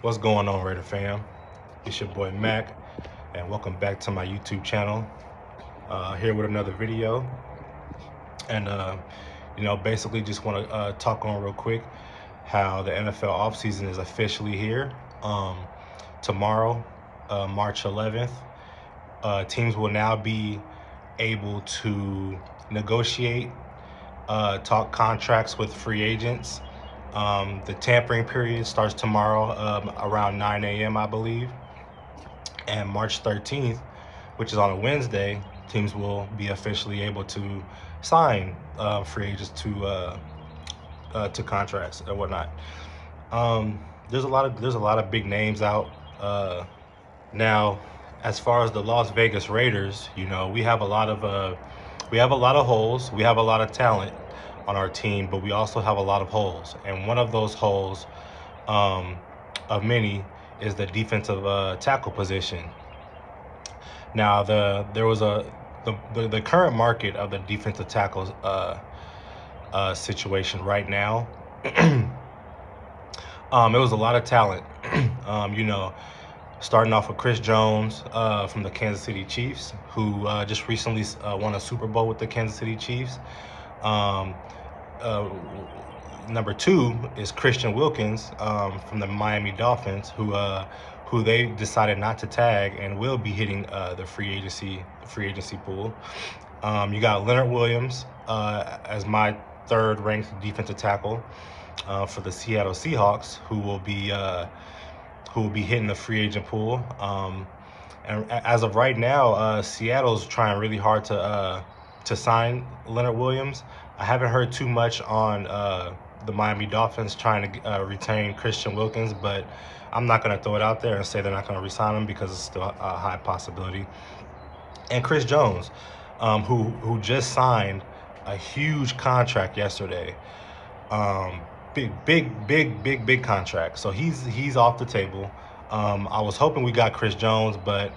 What's going on, Raider fam? It's your boy Mac, and welcome back to my YouTube channel. Here with another video, and basically just want to talk on real quick how the NFL offseason is officially here. Tomorrow, March 11th, teams will now be able to negotiate, talk contracts with free agents. The tampering period starts tomorrow around 9 a.m., I believe. And March 13th, which is on a Wednesday, teams will be officially able to sign free agents to contracts and whatnot. There's a lot of big names out now. As far as the Las Vegas Raiders, we have a lot of holes. We have a lot of talent on our team, but we also have a lot of holes. And one of those holes, of many, is the defensive tackle position. Now, the current market of the defensive tackles situation right now, it was a lot of talent. Starting off with Chris Jones from the Kansas City Chiefs, who just recently won a Super Bowl with the Kansas City Chiefs. Number two is Christian Wilkins from the Miami Dolphins, who they decided not to tag and will be hitting the free agency pool. You got Leonard Williams as my third-ranked defensive tackle for the Seattle Seahawks, who will be hitting the free agent pool. And as of right now, Seattle's trying really hard to sign Leonard Williams. I haven't heard too much on the Miami Dolphins trying to retain Christian Wilkins, but I'm not going to throw it out there and say they're not going to re-sign him because it's still a high possibility. And Chris Jones, who just signed a huge contract yesterday. Big contract. So he's off the table. I was hoping we got Chris Jones, but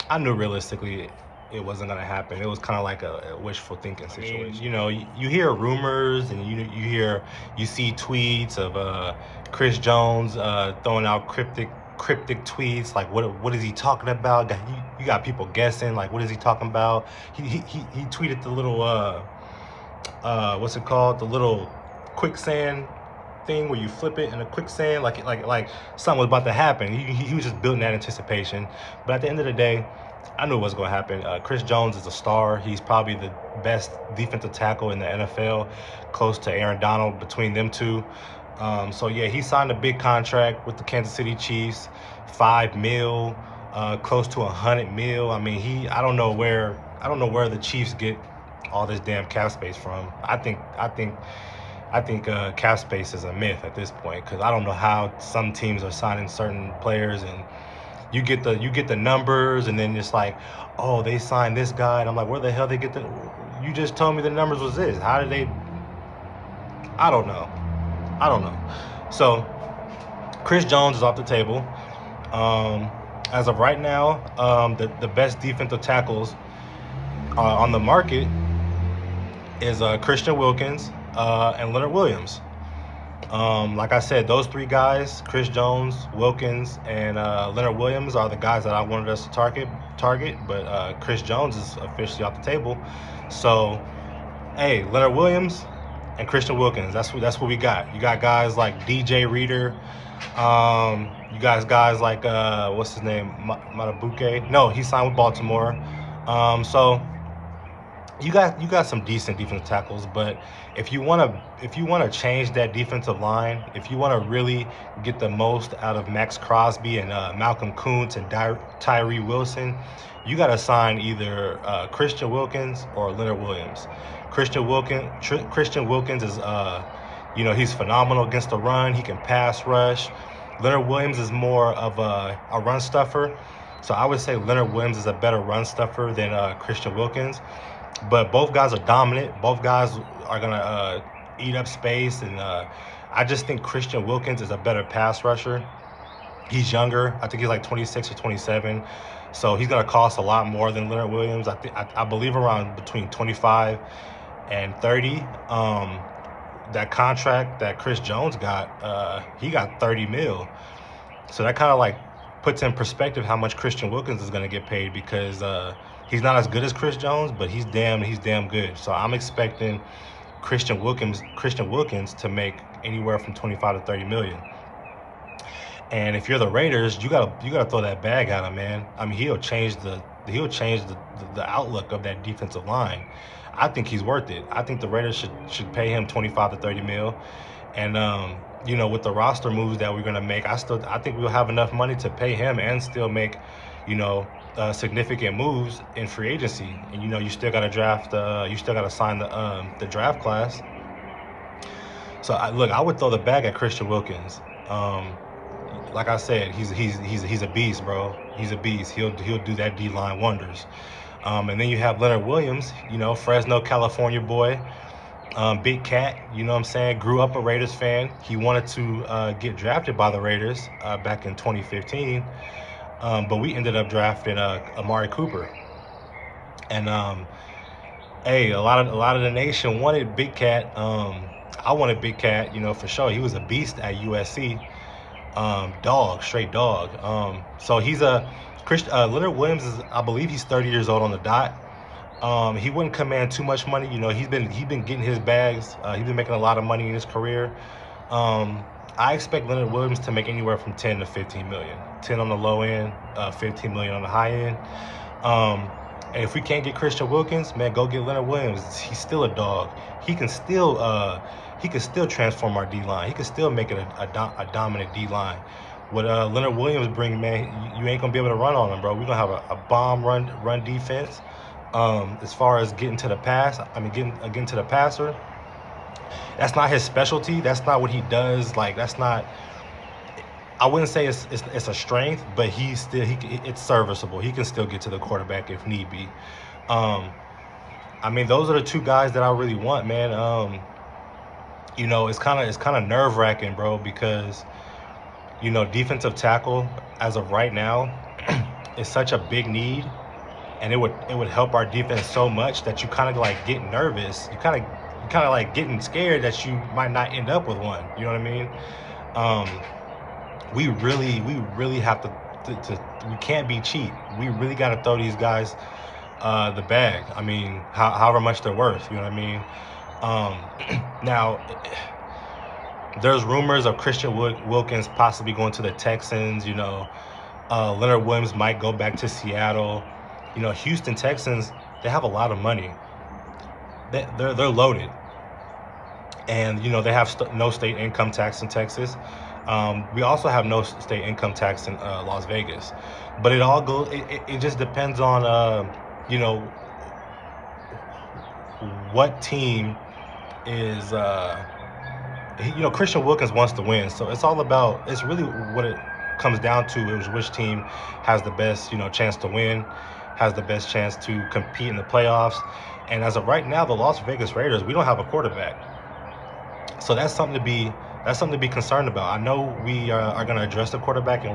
I knew realistically it wasn't going to happen. It was kind of like a wishful thinking situation. You hear rumors and you see tweets of Chris Jones throwing out cryptic tweets, like what is he talking about? You got people guessing, like, what is he talking about? He tweeted the little what's it called, the little quicksand thing where you flip it in a quicksand, like something was about to happen. He was just building that anticipation. But at the end of the day, I knew it was going to happen. Chris Jones is a star. He's probably the best defensive tackle in the NFL, close to Aaron Donald between them two. So yeah, he signed a big contract with the Kansas City Chiefs, $5 million, close to $100 million. I mean, I don't know where the Chiefs get all this damn cap space from. I think cap space is a myth at this point, because I don't know how some teams are signing certain players and you get the numbers, and then it's like, oh, they signed this guy, and I'm like, where the hell they get the? You just told me the numbers was this. How did they? I don't know. So Chris Jones is off the table. As of right now, the best defensive tackles on the market is Christian Wilkins and Leonard Williams. Like I said, those three guys, Chris Jones, Wilkins, and Leonard Williams, are the guys that I wanted us to target. But Chris Jones is officially off the table. So, hey, Leonard Williams and Christian Wilkins, that's what we got. You got guys like DJ Reader. You guys like what's his name, Matabuke? No, he signed with Baltimore. So you got some decent defensive tackles, but if you want to change that defensive line, if you want to really get the most out of Max Crosby and Malcolm Kuntz and Tyree Wilson, you got to sign either Christian Wilkins or Leonard Williams. Christian Wilkins is he's phenomenal against the run. He can pass rush. Leonard Williams is more of a run stuffer. So I would say Leonard Williams is a better run stuffer than Christian Wilkins. But both guys are dominant. Both guys are going to eat up space. And I just think Christian Wilkins is a better pass rusher. He's younger. I think he's like 26 or 27. So he's going to cost a lot more than Leonard Williams. I believe around between 25 and 30. That contract that Chris Jones got, he got $30 million. So that kind of like puts in perspective how much Christian Wilkins is going to get paid, because he's not as good as Chris Jones, but he's damn good. So I'm expecting Christian Wilkins to make anywhere from 25 to 30 million. And if you're the Raiders, you gotta throw that bag at him, man. I mean, he'll change the outlook of that defensive line. I think he's worth it. I think the Raiders should pay him 25 to 30 mil. And with the roster moves that we're gonna make, I think we'll have enough money to pay him and still make, significant moves in free agency. And you still gotta draft. You still gotta sign the draft class. So I would throw the bag at Christian Wilkins. Like I said, he's a beast, bro. He's a beast. He'll do that D-line wonders. And then you have Leonard Williams, Fresno, California boy, big cat. You know what I'm saying? Grew up a Raiders fan. He wanted to get drafted by the Raiders back in 2015, but we ended up drafting Amari Cooper. And hey, a lot of the nation wanted Big Cat. I wanted Big Cat, for sure. He was a beast at USC. Straight dog. So he's Leonard Williams I believe he's 30 years old on the dot. He wouldn't command too much money. He's been getting his bags. He's been making a lot of money in his career. I expect Leonard Williams to make anywhere from 10 to 15 million. 10 on the low end, 15 million on the high end. And if we can't get Christian Wilkins, man, go get Leonard Williams. He's still a dog. He can still transform our D-line. He can still make it a dominant D-line. What Leonard Williams bring, man, you ain't going to be able to run on him, bro. We're going to have a bomb run defense. As far as getting to the getting to the passer, that's not his specialty. That's not what he does. Like, that's not, I wouldn't say it's a strength, but it's serviceable. He can still get to the quarterback if need be. Those are the two guys that I really want, man. It's kind of nerve-wracking, bro, because defensive tackle as of right now is such a big need, and it would help our defense so much that you kind of like get nervous. You kind of like getting scared that you might not end up with one. You know what I mean? We really have to we can't be cheap. We really got to throw these guys the bag. However much they're worth. You know what I mean? Now, there's rumors of Christian Wilkins possibly going to the Texans. Leonard Williams might go back to Seattle. Houston Texans, they have a lot of money. They're loaded, and they have no state income tax in Texas. We also have no state income tax in Las Vegas, but it all goes. It just depends on what team is. Christian Wilkins wants to win, so it's really what it comes down to is which team has the best chance to win, has the best chance to compete in the playoffs. And as of right now, the Las Vegas Raiders, we don't have a quarterback, so that's something to be concerned about. I know we are going to address the quarterback, and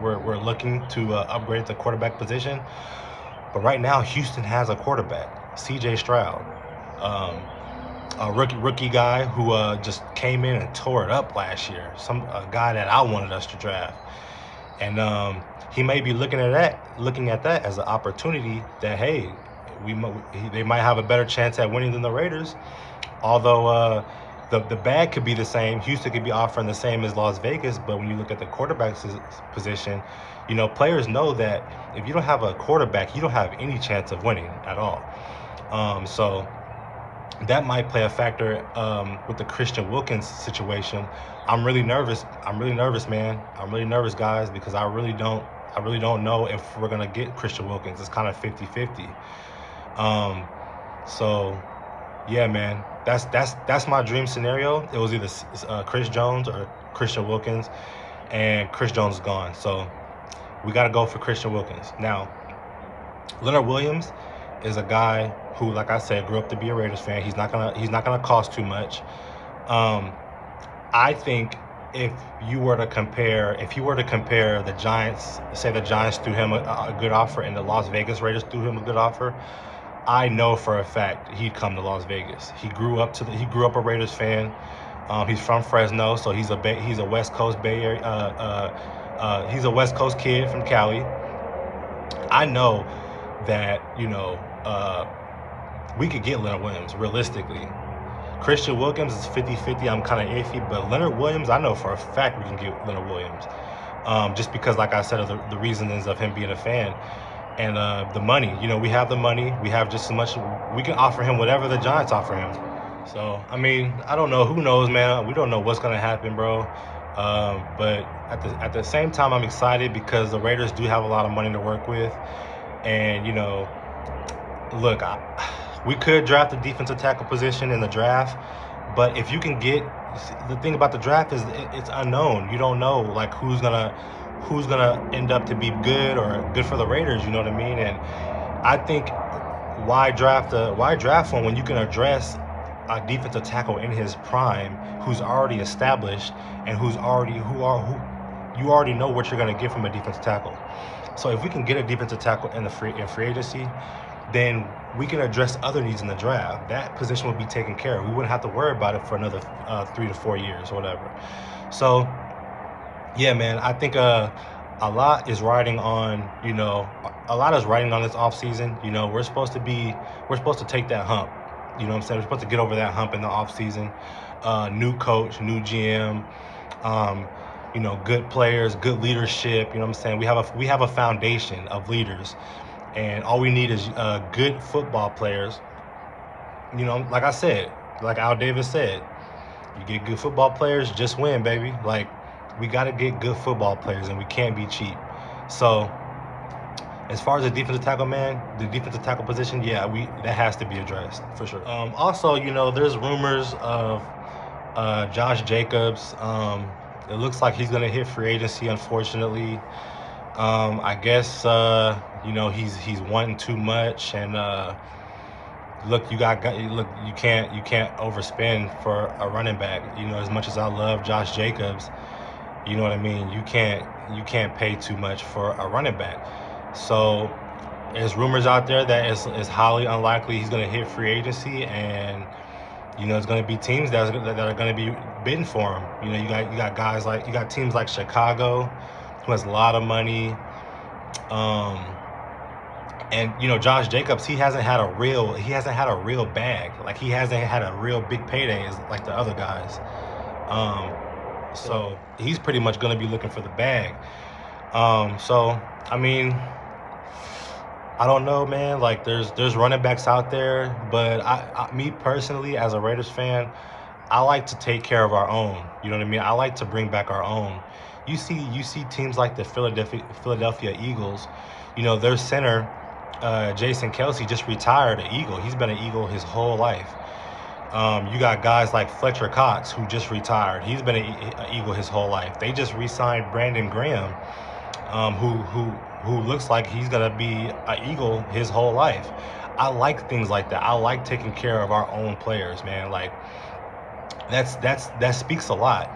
we're looking to upgrade the quarterback position. But right now, Houston has a quarterback, C.J. Stroud, a rookie guy who just came in and tore it up last year. A guy that I wanted us to draft, and he may be looking at that as an opportunity that, hey, they might have a better chance at winning than the Raiders. Although the bag could be the same, Houston could be offering the same as Las Vegas, but when you look at the quarterback position, players know that if you don't have a quarterback, you don't have any chance of winning at all. So that might play a factor with the Christian Wilkins situation. I'm really nervous, man. I'm really nervous, guys, because I really don't know if we're gonna get Christian Wilkins. It's kind of 50-50. So yeah, man, that's my dream scenario. It was either Chris Jones or Christian Wilkins, and Chris Jones is gone. So we got to go for Christian Wilkins. Now, Leonard Williams is a guy who, like I said, grew up to be a Raiders fan. He's not gonna cost too much. I think if you were to compare the Giants, say the Giants threw him a good offer and the Las Vegas Raiders threw him a good offer, I know for a fact he'd come to Las Vegas. He grew up a Raiders fan. He's from Fresno, so he's a West Coast Bay Area. He's a West Coast kid from Cali. I know that we could get Leonard Williams realistically. Christian Wilkins is 50-50. I'm kind of iffy, but Leonard Williams, I know for a fact we can get Leonard Williams. Just because, like I said, of the reasons of him being a fan and the money. We have the money. We have just as much. We can offer him whatever the Giants offer him. So, I mean, I don't know. Who knows, man? We don't know what's going to happen, bro. But at the same time, I'm excited because the Raiders do have a lot of money to work with. And, look, we could draft the defensive tackle position in the draft. But if you can get – the thing about the draft is it's unknown. You don't know, like, who's gonna end up to be good or good for the Raiders, you know what I mean? And I think why draft one when you can address – a defensive tackle in his prime who's already established and you already know what you're going to get from a defensive tackle. So if we can get a defensive tackle in free agency, then we can address other needs in the draft. That position would be taken care of. We wouldn't have to worry about it for another 3 to 4 years or whatever. So yeah, man, I think a lot is riding on this offseason. We're supposed to take that hump. You know what I'm saying? We're supposed to get over that hump in the offseason. New coach, new GM, good players, good leadership. You know what I'm saying? We have a foundation of leaders, and all we need is good football players. Like I said, like Al Davis said, you get good football players, just win, baby. Like, we got to get good football players, and we can't be cheap. So, as far as the defensive tackle, man, the defensive tackle position, yeah, that has to be addressed for sure. Also, there's rumors of Josh Jacobs. It looks like he's gonna hit free agency, unfortunately. I guess he's wanting too much, and look, you can't overspend for a running back. As much as I love Josh Jacobs, you know what I mean. You can't pay too much for a running back. So there's rumors out there that it's highly unlikely he's going to hit free agency, and it's going to be teams that are going to be bidding for him. You got teams like Chicago, who has a lot of money, and Josh Jacobs, he hasn't had a real bag, like he hasn't had a real big payday as like the other guys. So he's pretty much going to be looking for the bag. So I mean, I don't know, man. Like, there's running backs out there, but me personally, as a Raiders fan, I like to take care of our own. You know what I mean? I like to bring back our own. You see teams like the Philadelphia Eagles. Their center, Jason Kelce, just retired an Eagle. He's been an Eagle his whole life. You got guys like Fletcher Cox, who just retired. He's been an Eagle his whole life. They just re-signed Brandon Graham, who looks like he's gonna be an Eagle his whole life. I like things like that. I like taking care of our own players, man. Like, that speaks a lot.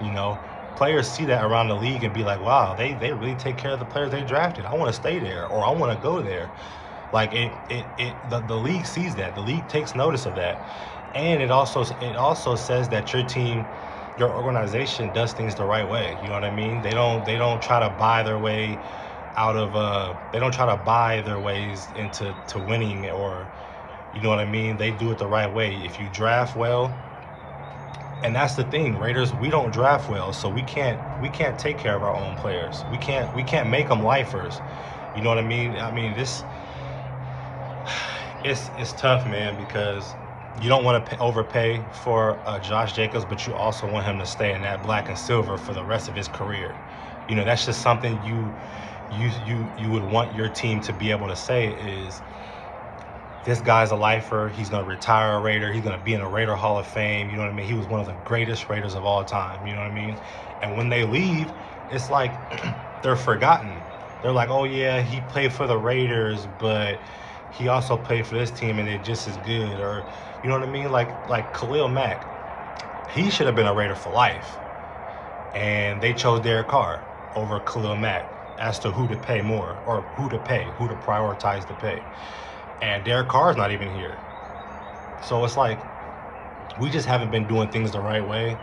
Players see that around the league and be like, wow, they really take care of the players they drafted. I want to stay there, or I want to go there. Like, the league sees that. The league takes notice of that, and it also says that your organization does things the right way. You know what I mean? They don't try to buy their way out of they don't try to buy their ways into winning, or you know what I mean? They do it the right way. If you draft well, and that's the thing, Raiders, we don't draft well, so we can't take care of our own players. We can't make them lifers. You know what I mean? I mean, it's tough, man, because you don't want to overpay for Josh Jacobs, but you also want him to stay in that black and silver for the rest of his career. That's just something you would want your team to be able to say is, this guy's a lifer. He's going to retire a Raider. He's going to be in a Raider Hall of Fame. You know what I mean? He was one of the greatest Raiders of all time. You know what I mean? And when they leave, it's like they're forgotten. They're like, oh, yeah, he played for the Raiders, but he also played for this team and they're just as good. Or, you know what I mean? Like Khalil Mack, he should have been a Raider for life. And they chose Derek Carr over Khalil Mack as to who to pay more, or who to prioritize to pay. And Derek Carr's not even here. So it's like, we just haven't been doing things the right way.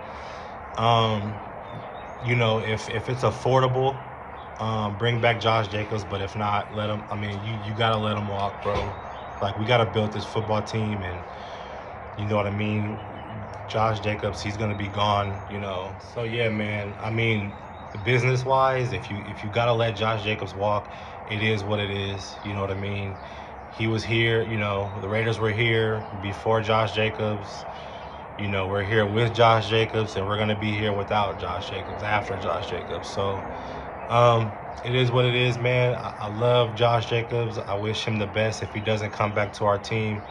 You know, if it's affordable, bring back Josh Jacobs. But if not, let him. I mean, you gotta let him walk, bro. Like, we gotta build this football team, and you know what I mean. Josh Jacobs, he's gonna be gone. You know. So yeah, man. I mean, business wise, if you gotta let Josh Jacobs walk, it is what it is. You know what I mean. He was here. You know, the Raiders were here before Josh Jacobs. You know, we're here with Josh Jacobs, and we're going to be here without Josh Jacobs, after Josh Jacobs. So, it is what it is, man. I love Josh Jacobs. I wish him the best if he doesn't come back to our team.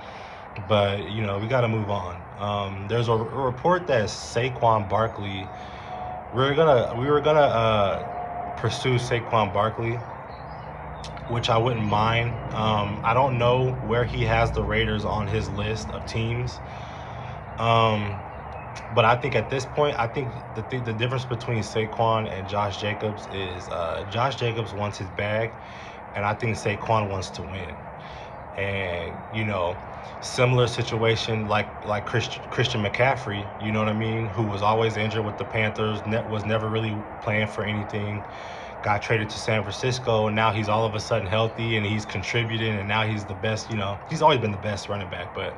But, you know, we got to move on. There's a report that Saquon Barkley, we were gonna pursue Saquon Barkley, which I wouldn't mind. I don't know where he has the Raiders on his list of teams. But I think at this point, I think the difference between Saquon and Josh Jacobs is Josh Jacobs wants his bag, and I think Saquon wants to win. And you know, similar situation like Christian McCaffrey, you know what I mean, who was always injured with the Panthers, was never really playing for anything, got traded to San Francisco, and now he's all of a sudden healthy and he's contributing, and now he's the best. You know, he's always been the best running back, but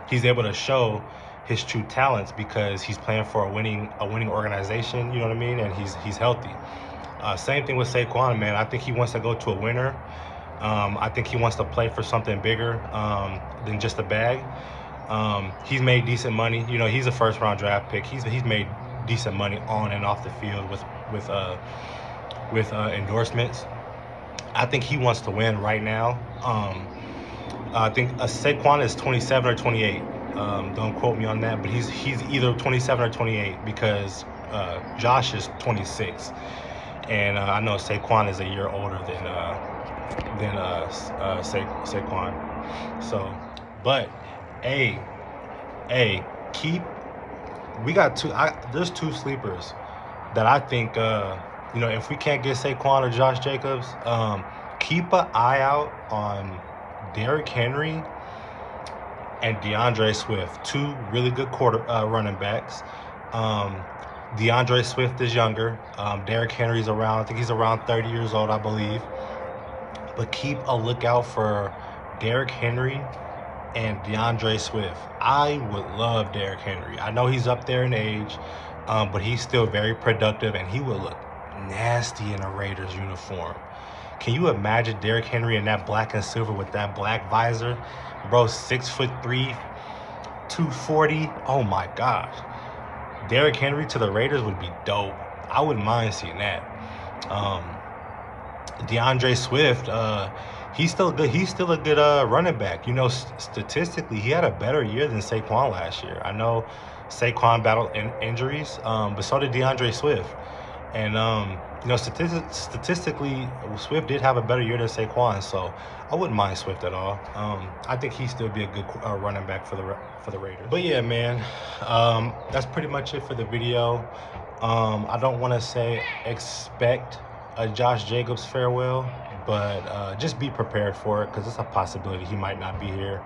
he's able to show his true talents because he's playing for a winning organization, you know what I mean, and he's healthy. Same thing with Saquon, man. I think he wants to go to a winner. I think he wants to play for something bigger than just a bag. He's made decent money. You know, he's a first-round draft pick. He's made decent money on and off the field with endorsements. I think he wants to win right now. I think Saquon is 27 or 28. Don't quote me on that, but he's either 27 or 28 because Josh is 26, and I know Saquon is a year older than Saquon. So, but hey, we got there's two sleepers that I think you know, if we can't get Saquon or Josh Jacobs, keep an eye out on Derrick Henry and DeAndre Swift, two really good running backs. DeAndre Swift is younger. Derrick Henry's around, I think he's around 30 years old, I believe. But keep a lookout for Derrick Henry and DeAndre Swift. I would love Derrick Henry. I know he's up there in age, but he's still very productive, and he would look nasty in a Raiders uniform. Can you imagine Derrick Henry in that black and silver with that black visor? Bro, 6'3", 240. Oh my gosh. Derrick Henry to the Raiders would be dope. I wouldn't mind seeing that. DeAndre Swift, he's still good. He's still a good running back. You know, statistically, he had a better year than Saquon last year. I know Saquon battled injuries, but so did DeAndre Swift. And you know, statistically, Swift did have a better year than Saquon, so I wouldn't mind Swift at all. I think he'd still be a good running back for the Raiders. But yeah, man, that's pretty much it for the video. I don't want to say expect a Josh Jacobs farewell, but just be prepared for it because it's a possibility he might not be here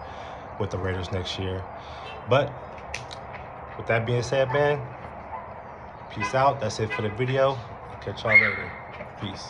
with the Raiders next year. But with that being said, man, peace out. That's it for the video. Catch y'all later. Peace.